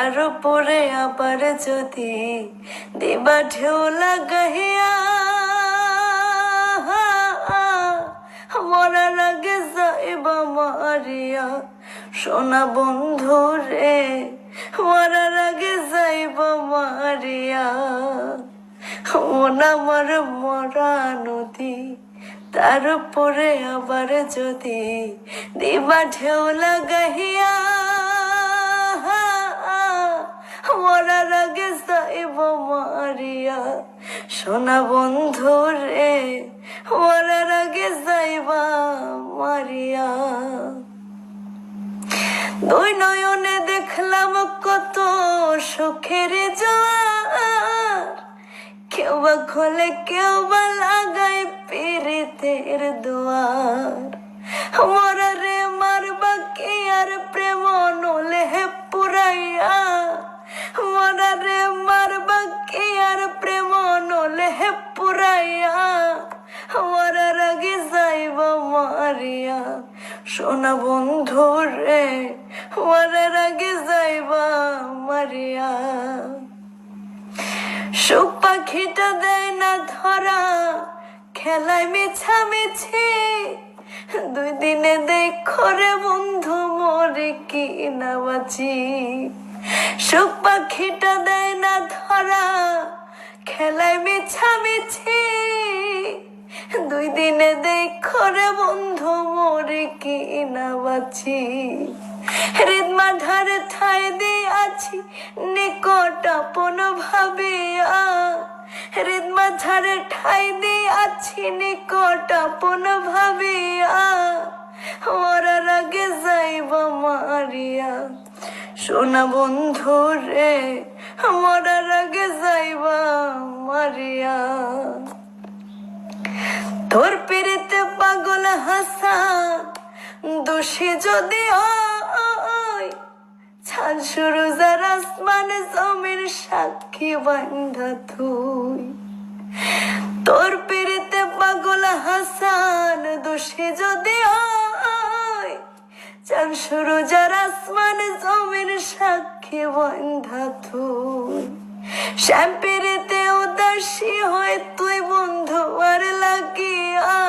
তার উপরে আবার যদি দিবা ঢেউ লাগাইয়া মরার আগে যাইবা মারিয়া সোনা বন্ধু রে মরার আগে যাইবা মারিয়া মন আমার মরা নদী তার উপরে আবার যদি দিবা ঢেউ লাগাইয়া মরার আগে যাইব মারিয়া সোনা বন্ধু রে মরার আগে যাইবা মারিয়া দুই নয়নে দেখলাম কত সুখের জোয়ার কেউ বা খোলে কেউ বা লাগায় পীড়িতের দুয়ার মরারে মারবা কি আর প্রেম নলে পুরাইয়া মরারে মারবা কি আর প্রেম নলে পুরাইয়া মরার আগে যাইব মারিয়া সোনা বন্ধু রে মরার আগে যাইবা মারিয়া সুখ পাখিটা দেয় না ধরা খেলায় মিছামিছি দুই দিনে দেখো রে বন্ধু মরে কি না বাঁচি সুখ পাখিটা দেয় না ধরা খেলায় মিছামিছি দুই দিনে দেখো রে বন্ধু মরে কি না বাঁচি হৃদমা ধারে ঠাই দিয়ে আছি নিকট আপন ভাবিয়া হৃদমা ধারে ঠাই দিয়ে আছি নিকট আপন ভাবিয়া মরার আগে যাইব মারিয়া সোনা বন্ধু রে মরার আগে যাইবা মারিয়া তোর পিড়িতে পাগল হাসান দোষী যদি ছান শুরু যার আসমান জমির সাক্ষী বান্ধা তুই তোর পিড়িতে পাগল হাসান দোষী যদি চান শুরু যার আসমান জমির সাক্ষী বান্ধা তুই শ্যাম পিড়িতে উদাসী হয় তুই বন্ধু আর লাগিয়া